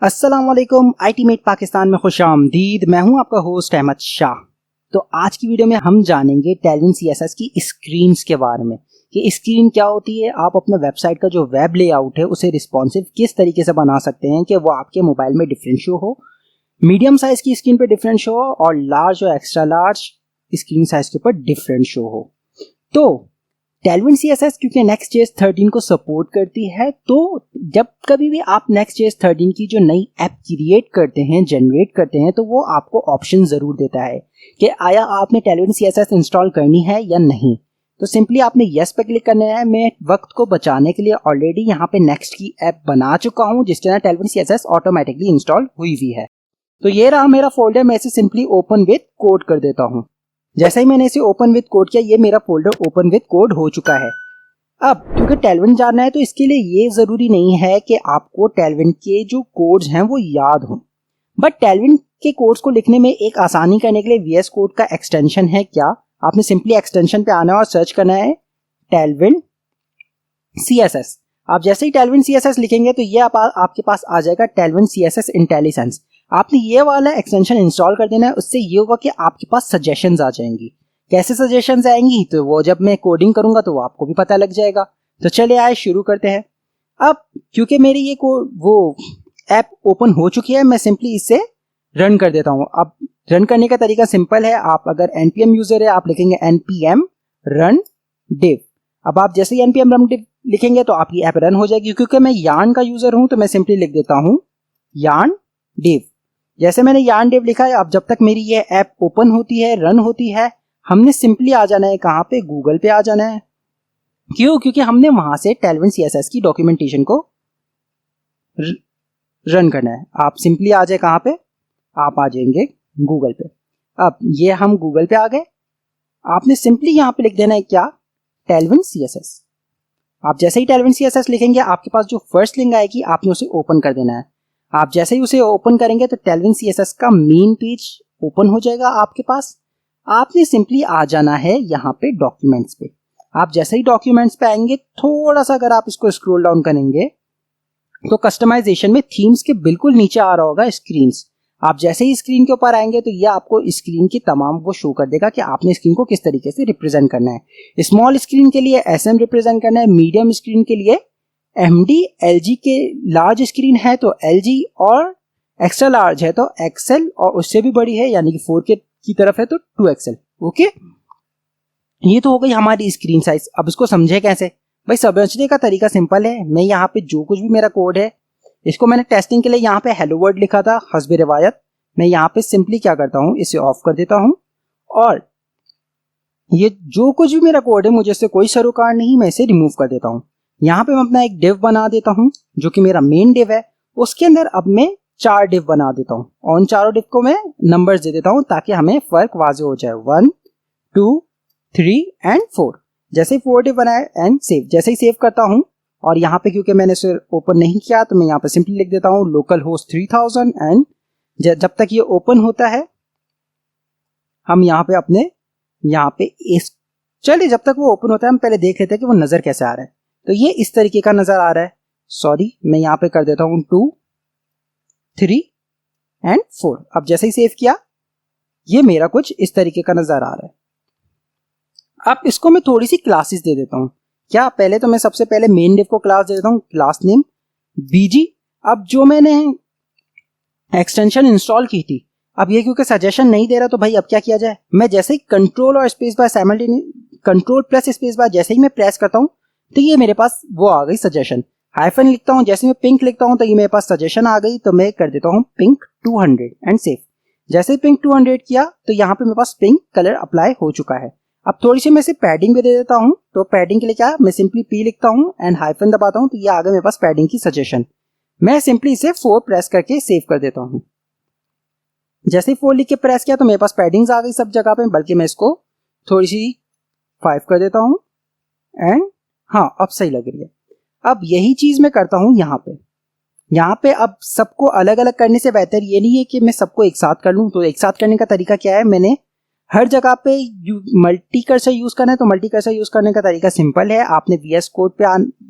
अस्सलाम वालेकुम। आईटीमेट पाकिस्तान में खुशामदीद। मैं हूं आपका होस्ट अहमद शाह। तो आज की वीडियो में हम जानेंगे टेलविन सीएसएस की स्क्रीन्स के बारे में कि स्क्रीन क्या होती है, आप अपने वेबसाइट का जो वेब लेआउट है उसे रिस्पॉन्सिव किस तरीके से बना सकते हैं कि वो आपके मोबाइल में डिफरेंट शो हो, मीडियम साइज की स्क्रीन पे डिफरेंट शो हो और लार्ज और एक्स्ट्रा लार्ज स्क्रीन साइज के ऊपर डिफरेंट शो हो। तो टेलविन सीएसएस क्योंकि Next.js 13 को सपोर्ट करती है, तो जब कभी भी आप Next.js 13 की जो नई ऐप क्रिएट करते हैं, जनरेट करते हैं, तो वो आपको ऑप्शन ज़रूर देता है कि आया आपने टेलविन सीएसएस इंस्टॉल करनी है या नहीं। तो सिंपली आपने येस पे क्लिक करना है। मैं वक्त को बचाने के लिए ऑलरेडी यहाँ पे नेक्स्ट की ऐप बना चुका हूँ जिसके अंदर टेलविन सीएसएस ऑटोमेटिकली इंस्टॉल हुई हुई है। तो ये रहा मेरा फोल्डर। मैं इसे सिंपली ओपन विद कोड कर देता हूँ। जैसे ही मैंने इसे ओपन विद कोड किया, ये मेरा फोल्डर ओपन विद कोड हो चुका है। अब क्योंकि टेलविन जानना है तो इसके लिए ये जरूरी नहीं है कि आपको टेलविन के जो कोड्स हैं वो याद हों, बट टेलविन के कोड्स को लिखने में एक आसानी करने के लिए VS कोड का एक्सटेंशन है। क्या आपने सिंपली एक्सटेंशन पे आना है और सर्च करना है टेलविन CSS। आप जैसे ही टेलविन CSS लिखेंगे तो ये आपके पास आ जाएगा टेलविन CSS इंटेलिजेंस। आपने ये वाला एक्सटेंशन इंस्टॉल कर देना है। उससे ये होगा कि आपके पास सजेशंस आ जाएंगी। कैसे सजेशंस आएंगी तो वो जब मैं कोडिंग करूंगा तो वो आपको भी पता लग जाएगा। तो चलिए आए शुरू करते हैं। अब क्योंकि मेरी ये वो ऐप ओपन हो चुकी है, मैं सिंपली इसे रन कर देता हूँ। अब रन करने का तरीका सिंपल है। आप अगर npm यूजर है, आप लिखेंगे npm run div। अब आप जैसे ही npm run div लिखेंगे तो आपकी ऐप रन हो जाएगी। क्योंकि मैं yarn का यूजर हूं तो मैं सिंपली लिख देता हूं yarn div। जैसे मैंने yarn div लिखा है, अब जब तक मेरी ये ऐप ओपन होती है, रन होती है, हमने सिंपली आ जाना है कहां पे, गूगल पे आ जाना है। क्यों? क्योंकि हमने वहां से टेलविन सीएसएस की डॉक्यूमेंटेशन को रन करना है। आप सिंपली आ जाए कहां पे, आप आ जाएंगे गूगल पे। अब ये हम गूगल पे आ गए। आपने सिंपली यहां पे लिख देना है क्या, टेलविन सीएसएस। आप जैसे ही टेलविन सीएसएस लिखेंगे, आपके पास जो फर्स्ट लिंक आएगी आपने उसे ओपन कर देना है। आप जैसे ही उसे ओपन करेंगे तो टेलविन सीएसएस का मेन पेज ओपन हो जाएगा आपके पास। आपने सिंपली आ जाना है यहाँ पे डॉक्यूमेंट्स पे। आप जैसे ही डॉक्यूमेंट्स पे आएंगे, थोड़ा सा अगर आप इसको स्क्रॉल डाउन करेंगे तो कस्टमाइजेशन में थीम्स के बिल्कुल नीचे आ रहा होगा स्क्रीन्स। आप जैसे ही स्क्रीन के ऊपर आएंगे तो ये आपको स्क्रीन की तमाम वो शो कर देगा कि आपने स्क्रीन को किस तरीके से रिप्रेजेंट करना है। स्मॉल स्क्रीन के लिए SM रिप्रेजेंट करना है, मीडियम स्क्रीन के लिए MD, LG के लार्ज स्क्रीन है तो LG और एक्स्ट्रा लार्ज है तो XL और उससे भी बड़ी है यानी कि 4K की तरफ है तो 2XL। ओके, ये तो हो गई हमारी स्क्रीन साइज। अब इसको समझे कैसे भाई? समझने का तरीका सिंपल है। मैं यहाँ पे जो कुछ भी मेरा कोड है, इसको मैंने टेस्टिंग के लिए यहाँ पे हेलो वर्ल्ड लिखा था हस्बे रिवायत। मैं यहाँ पे सिंपली क्या करता हूँ, इसे ऑफ कर देता हूँ और ये जो कुछ भी मेरा कोड है मुझे इससे कोई सरोकार नहीं, मैं इसे रिमूव कर देता हूँ। यहाँ पे मैं अपना एक डिव बना देता हूँ जो कि मेरा मेन डिव है। उसके अंदर अब मैं 4 डिव बना देता हूँ और उन चारों डिव को मैं नंबर्स दे देता हूँ ताकि हमें फर्क वाज़ेह हो जाए। 1 2 3 एंड 4। जैसे ही 4 डिव बनाए एंड सेव। जैसे ही सेव करता हूँ और यहाँ पे क्योंकि मैंने इसे ओपन नहीं किया तो मैं यहाँ पे सिंपली लिख देता हूँ लोकल होस्ट 3000 एंड जब तक ये ओपन होता है हम यहाँ पे अपने यहाँ पे चलिए जब तक वो ओपन होता है हम पहले देख लेते हैं कि वो नजर कैसे आ रहा है। तो ये इस तरीके का नजर आ रहा है। सॉरी, मैं यहाँ पे कर देता हूँ 2 3 एंड 4। अब जैसे ही सेव किया ये मेरा कुछ इस तरीके का नजर आ रहा है। अब इसको मैं थोड़ी सी क्लासेस दे देता हूँ। क्या, पहले तो मैं सबसे पहले मेन डिव को क्लास दे देता हूँ, क्लास नेम BG। अब जो मैंने एक्सटेंशन इंस्टॉल की थी, अब ये क्योंकि सजेशन नहीं दे रहा तो भाई अब क्या किया जाए। मैं जैसे ही कंट्रोल और space bar control plus space bar जैसे ही मैं प्रेस करता हूँ तो ये मेरे पास वो आ गई सजेशन। हाइफन लिखता हूँ, जैसे मैं पिंक लिखता हूँ तो ये मेरे पास सजेशन आ गई। तो मैं कर देता हूँ पिंक 200 एंड सेव। जैसे ही पिंक 200 किया तो यहाँ पे मेरे पास पिंक कलर अप्लाई हो चुका है। अब थोड़ी सी मैं इसे पैडिंग भी दे देता हूँ। तो पैडिंग के लिए क्या, मैं सिंपली P लिखता हूँ एंड हाइफन दबाता हूँ तो ये आ गया मेरे पास पैडिंग की सजेशन। मैं सिंपली इसे 4 प्रेस करके सेव कर देता हूँ। जैसे ही 4 लिख के प्रेस किया तो मेरे पास पैडिंग्स आ गई सब जगह पे, बल्कि मैं इसको थोड़ी सी 5 कर देता हूँ एंड हाँ अब सही लग रही है। अब यही चीज मैं करता हूँ यहाँ पे अब सबको अलग अलग करने से बेहतर ये नहीं है कि मैं सबको एक साथ कर लूँ। तो एक साथ करने का तरीका क्या है, मैंने हर जगह पे मल्टी कर्सर यूज करना है। तो मल्टी कर्सर यूज करने का तरीका सिंपल है। आपने VS कोड पे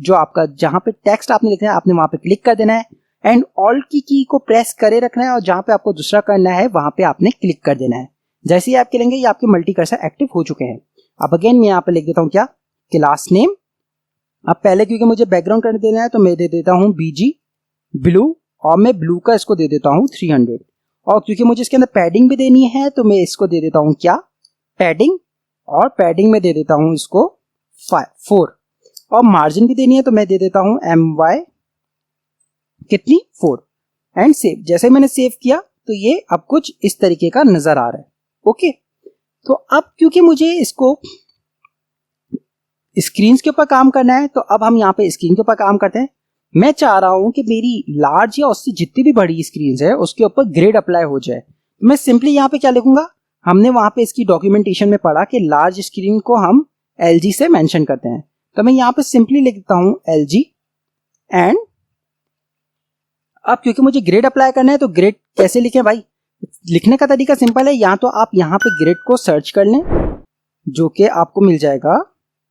जो आपका जहां पे टेक्स्ट आपने लिखना है आपने वहां पे क्लिक कर देना है एंड ऑल्ट की को प्रेस करे रखना है और जहां पे आपको दूसरा करना है वहां पे आपने क्लिक कर देना है। जैसे ही आप करेंगे ये आपके मल्टी कर्सर एक्टिव हो चुके हैं। अब अगेन मैं यहाँ पे लिख देता हूँ क्या, क्लास नेम। अब पहले क्योंकि मुझे बैकग्राउंड कर देना है तो मैं दे देता हूँ BG ब्लू, और मैं ब्लू का इसको दे देता हूँ 300। और क्योंकि मुझे इसके अंदर पैडिंग भी देनी है तो मैं इसको दे देता हूँ क्या, पैडिंग, और पैडिंग में दे देता हूँ इसको 4, और मार्जिन भी देनी है तो मैं दे देता हूँ MY कितनी 4, एंड सेव। जैसे मैंने सेव किया तो ये अब कुछ इस तरीके का नजर आ रहा है। ओके, तो अब क्योंकि मुझे इसको स्क्रीन के ऊपर काम करना है तो अब हम यहाँ पे स्क्रीन के ऊपर काम करते हैं। मैं चाह रहा हूं कि मेरी लार्ज या उससे जितनी भी बड़ी स्क्रीन है उसके ऊपर ग्रिड अप्लाई हो जाए। मैं सिंपली यहाँ पे क्या लिखूंगा, हमने वहां पे इसकी डॉक्यूमेंटेशन में पढ़ा कि लार्ज स्क्रीन को हम LG से मेंशन करते हैं, तो मैं यहाँ पे सिंपली लिख देता हूं LG। एंड अब क्योंकि मुझे ग्रिड अप्लाई करना है तो ग्रिड कैसे लिखें भाई, लिखने का तरीका सिंपल है, या तो आप यहाँ पे ग्रिड को सर्च कर लें जो कि आपको मिल जाएगा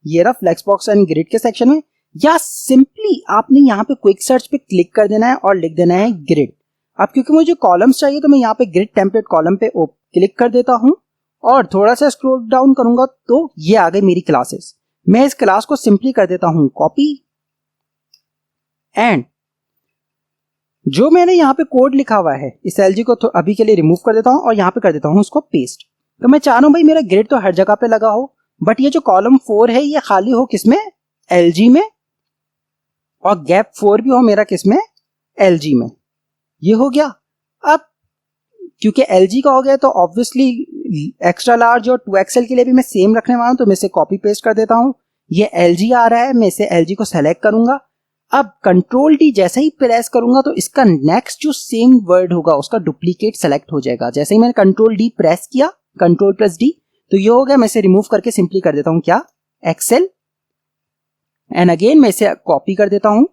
ये रहा फ्लेक्स बॉक्स एंड ग्रिड के सेक्शन में, या सिंपली आपने यहाँ पे क्विक सर्च पे क्लिक कर देना है और लिख देना है ग्रिड। अब क्योंकि मुझे कॉलम्स चाहिए तो मैं यहाँ पे ग्रिड टेम्पलेट कॉलम पे क्लिक कर देता हूँ और थोड़ा सा स्क्रॉल डाउन करूंगा तो ये आ गई मेरी क्लासेस। मैं इस क्लास को सिंपली कर देता हूँ कॉपी, एंड जो मैंने यहाँ पे कोड लिखा हुआ है इस LG को तो अभी के लिए रिमूव कर देता हूँ और यहाँ पे कर देता हूँ उसको पेस्ट। तो मैं चाह रहा हूँ भाई मेरा ग्रिड तो हर जगह पे लगा हो, बट ये जो कॉलम 4 है ये खाली हो किसमें, LG में, और गैप 4 भी हो मेरा किसमें, LG में। ये हो गया। अब क्योंकि LG का हो गया तो ऑब्वियसली एक्स्ट्रा लार्ज और 2XL के लिए भी मैं सेम रखने वाला हूं, तो मैं इसे कॉपी पेस्ट कर देता हूं। ये LG आ रहा है, मैं इसे LG को सेलेक्ट करूंगा। अब कंट्रोल D जैसे ही प्रेस करूंगा तो इसका नेक्स्ट जो सेम वर्ड होगा उसका डुप्लीकेट सेलेक्ट हो जाएगा। जैसे ही मैंने कंट्रोल D प्रेस किया, कंट्रोल+D, तो ये हो गया। मैं इसे रिमूव करके सिंपली कर देता हूं क्या, एक्सेल, एंड अगेन मैं इसे कॉपी कर देता हूं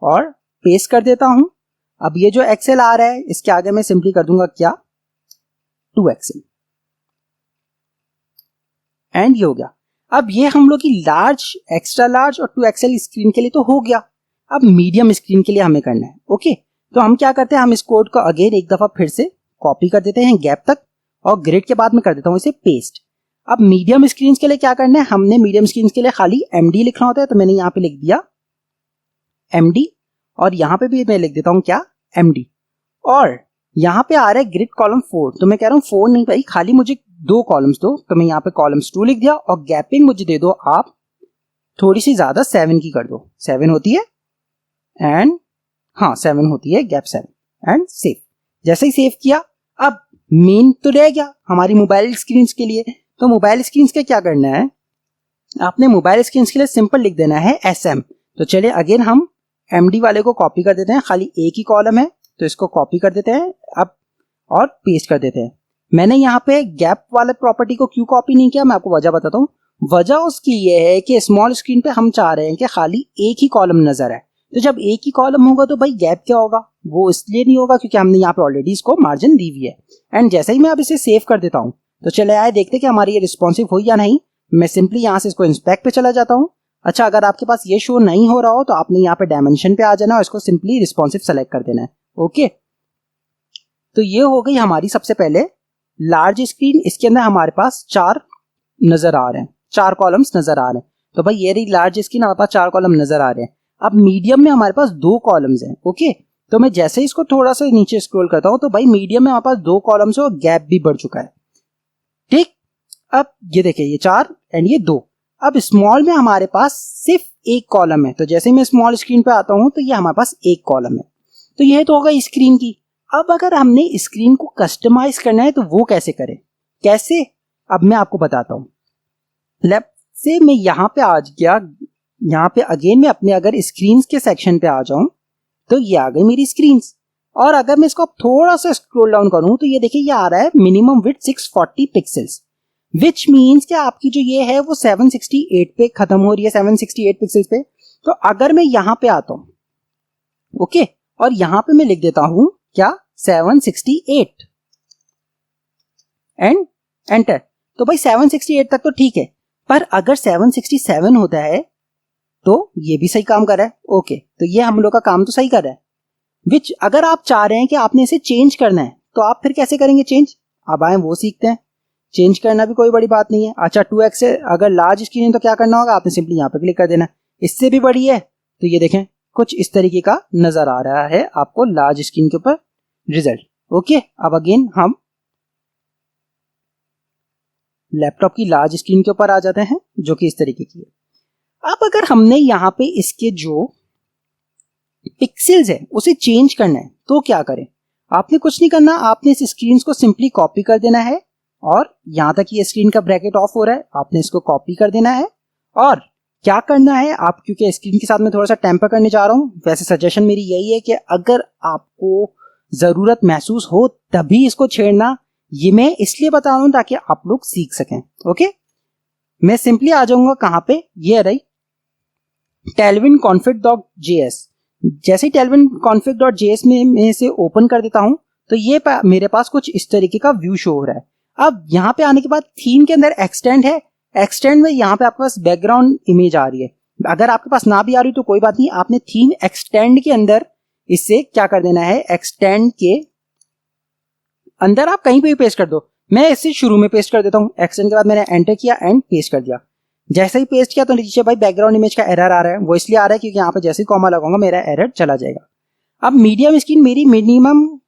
और पेस्ट कर देता हूं। अब ये जो एक्सेल आ रहा है इसके आगे मैं सिंपली कर दूंगा क्या, 2XL, एंड ये हो गया। अब ये हम लोग की लार्ज, एक्स्ट्रा लार्ज और 2XL स्क्रीन के लिए तो हो गया। अब मीडियम स्क्रीन के लिए हमें करना है। ओके, तो हम क्या करते हैं, हम इस कोड को अगेन एक दफा फिर से कॉपी कर देते हैं गैप तक, और ग्रिड के बाद में कर देता हूं इसे पेस्ट। अब मीडियम स्क्रीन के लिए क्या करना है, हमने मीडियम स्क्रीन के लिए खाली MD लिखना होता है, तो मैंने यहाँ पे लिख दिया MD, और यहाँ पे भी मैं लिख देता हूँ क्या, MD। और यहाँ पे आ रहा है ग्रिड कॉलम 4, तो मैं कह रहा हूँ 4 नहीं भाई, खाली मुझे 2 कॉलम्स दो, तो मैं यहाँ पे कॉलम्स 2 लिख दिया, और गैपिंग मुझे दे दो आप थोड़ी सी ज्यादा, 7 की कर दो, 7 होती है, एंड हाँ 7 होती है, गैप 7, एंड सेव। जैसे ही सेव किया, अब मेन तो रह गया हमारी मोबाइल स्क्रीन के लिए। तो मोबाइल स्क्रीन के क्या करना है, आपने मोबाइल स्क्रीन के लिए सिंपल लिख देना है SM। तो चलिए अगेन हम MD वाले को कॉपी कर देते हैं, खाली एक ही कॉलम है तो इसको कॉपी कर देते हैं अब और पेस्ट कर देते हैं। मैंने यहाँ पे गैप वाले प्रॉपर्टी को क्यों कॉपी नहीं किया, मैं आपको वजह बताता हूँ। वजह उसकी ये है कि स्मॉल स्क्रीन पे हम चाह रहे हैं कि खाली एक ही कॉलम नजर आए, तो जब एक ही कॉलम होगा तो भाई गैप क्या होगा, वो इसलिए नहीं होगा क्योंकि हमने यहाँ पे ऑलरेडी इसको मार्जिन दी हुई है। एंड जैसे ही मैं अब इसे सेव कर देता हूँ तो चले आए देखते कि हमारी ये रिस्पॉन्सिव हुई या नहीं। मैं सिंपली यहाँ से इसको इंस्पेक्ट पे चला जाता हूँ। अच्छा, अगर आपके पास ये शो नहीं हो रहा हो तो आपने यहाँ पे डायमेंशन पे आ जाना और इसको सिंपली रिस्पॉन्सिव सेलेक्ट कर देना है। ओके, तो ये हो गई हमारी सबसे पहले लार्ज स्क्रीन। इसके अंदर हमारे पास 4 नजर आ रहे हैं, 4 कॉलम्स नजर आ रहे हैं। तो भाई ये रही लार्ज स्क्रीन, हमारे पास 4 कॉलम नजर आ रहे हैं। अब मीडियम में हमारे पास 2 कॉलम्स हैं। ओके, तो मैं जैसे ही इसको थोड़ा सा नीचे स्क्रॉल करता हूं तो भाई मीडियम में हमारे पास 2 कॉलम्स है और गैप भी बढ़ चुका है। ठीक, अब ये देखिए ये 4 एंड ये 2। अब स्मॉल में हमारे पास सिर्फ एक कॉलम है, तो जैसे ही मैं स्मॉल स्क्रीन पे आता हूं तो ये हमारे पास एक कॉलम है। तो ये तो होगा स्क्रीन की। अब अगर हमने स्क्रीन को कस्टमाइज करना है तो वो कैसे करें, कैसे, अब मैं आपको बताता हूं। लेफ्ट से मैं यहाँ पे आ गया, यहाँ पे अगेन मैं अपने अगर स्क्रीन के सेक्शन पे आ जाऊं तो ये आ गई मेरी स्क्रीन। और अगर मैं इसको थोड़ा सा स्क्रॉल डाउन करूं तो ये देखिए ये आ रहा है minimum width 640 pixels, which means कि आपकी जो ये है वो 768 पे खत्म हो रही है, 768 पिक्सल्स पे। तो अगर मैं यहाँ पे आता हूं, ओके, और यहाँ पे मैं लिख देता हूं क्या 768 एंड एंटर, तो भाई 768 तक तो ठीक है, पर अगर 767 होता है तो ये भी सही काम कर रहा है। ओके, तो ये हम लोग का काम तो सही कर रहा है। विच अगर आप चाह रहे हैं कि आपने इसे चेंज करना है तो आप फिर कैसे करेंगे चेंज, अब आए वो सीखते हैं। चेंज करना भी कोई बड़ी बात नहीं है। अच्छा 2x से अगर लार्ज स्क्रीन है तो क्या करना होगा, आपने सिंपली यहाँ पे क्लिक कर देना। इससे भी बड़ी है तो ये देखें कुछ इस तरीके का नजर आ रहा है आपको लार्ज स्क्रीन के ऊपर रिजल्ट। ओके, अब अगेन हम लैपटॉप की लार्ज स्क्रीन के ऊपर आ जाते हैं जो कि इस तरीके की है। अब अगर हमने यहाँ पे इसके जो पिक्सल्स है उसे चेंज करना है तो क्या करें, आपने कुछ नहीं करना, आपने इस स्क्रीन को सिंपली कॉपी कर देना है और यहां तक ये स्क्रीन का ब्रैकेट ऑफ हो रहा है, आपने इसको कॉपी कर देना है। और क्या करना है आप, क्योंकि स्क्रीन के साथ मैं थोड़ा सा टेम्पर करने जा रहा हूं, वैसे सजेशन मेरी यही है कि अगर आपको जरूरत महसूस हो तभी इसको छेड़ना, ये मैं इसलिए बता रहा हूं ताकि आप लोग सीख सकें। ओके, मैं सिंपली आ जाऊंगा कहां पे, ये रही tailwind config.js। जैसे tailwind config.js में मैं इसे ओपन कर देता हूं तो ये मेरे पास कुछ इस तरीके का व्यू शो हो रहा है। अब यहाँ पे आने के बाद थीम के अंदर एक्सटेंड है, एक्सटेंड में यहाँ पे आपके पास बैकग्राउंड इमेज आ रही है। अगर आपके पास ना भी आ रही तो कोई बात नहीं, आपने थीम एक्सटेंड के अंदर इससे क्या कर देना है, एक्सटेंड के अंदर आप कहीं पे भी पेस्ट कर दो। मैं इसे शुरू में पेस्ट कर देता हूँ, एक्सटेंड के बाद मैंने एंटर किया एंड पेस्ट कर दिया। जैसे ही पेस्ट किया तो नीचे भाई बैकग्राउंड इमेज का एरर आ रहा है, वो इसलिए आ रहा है क्योंकि यहाँ पे जैसे ही कॉमा लगाऊंगा मेरा एरर चला जाएगा। अब मीडियम स्क्रीन मेरी मिनिमम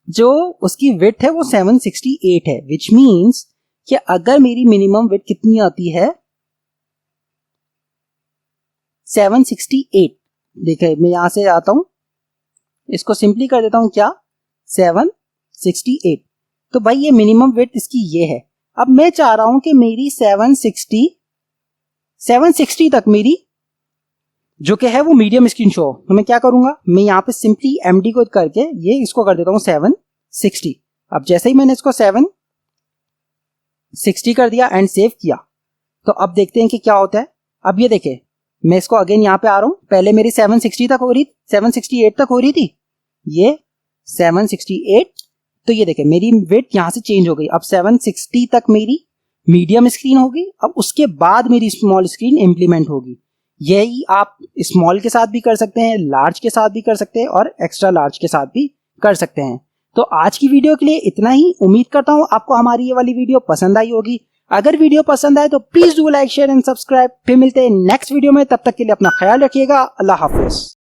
जो उसकी विड्थ है वो 768 है, विच मीन्स कि अगर मेरी मिनिमम विड्थ कितनी आती है 768, देखिए मैं यहां से आता हूं, इसको सिंपली कर देता हूं क्या 768, तो भाई ये मिनिमम विड्थ इसकी ये है। अब मैं चाह रहा हूं कि मेरी 760 तक मेरी जो कि है वो मीडियम स्क्रीन शो, तो मैं क्या करूंगा, मैं यहाँ पे सिंपली एमडी को करके ये इसको कर देता हूँ 760। अब जैसे ही मैंने इसको 760 कर दिया एंड सेव किया तो अब देखते हैं कि क्या होता है। अब ये देखे मैं इसको अगेन यहाँ पे आ रहा हूँ, पहले मेरी 760 तक हो रही, 768 तक हो रही थी, ये 768, तो ये देखे मेरी विड्थ यहाँ से चेंज हो गई। अब 760 तक मेरी मीडियम स्क्रीन होगी, अब उसके बाद मेरी स्मॉल स्क्रीन इंप्लीमेंट होगी। यही आप स्मॉल के साथ भी कर सकते हैं, लार्ज के साथ भी कर सकते हैं और एक्स्ट्रा लार्ज के साथ भी कर सकते हैं। तो आज की वीडियो के लिए इतना ही, उम्मीद करता हूं आपको हमारी ये वाली वीडियो पसंद आई होगी। अगर वीडियो पसंद आए तो please do like share and subscribe. फिर मिलते हैं नेक्स्ट वीडियो में, तब तक के लिए अपना ख्याल रखिएगा। अल्लाह हाफिज।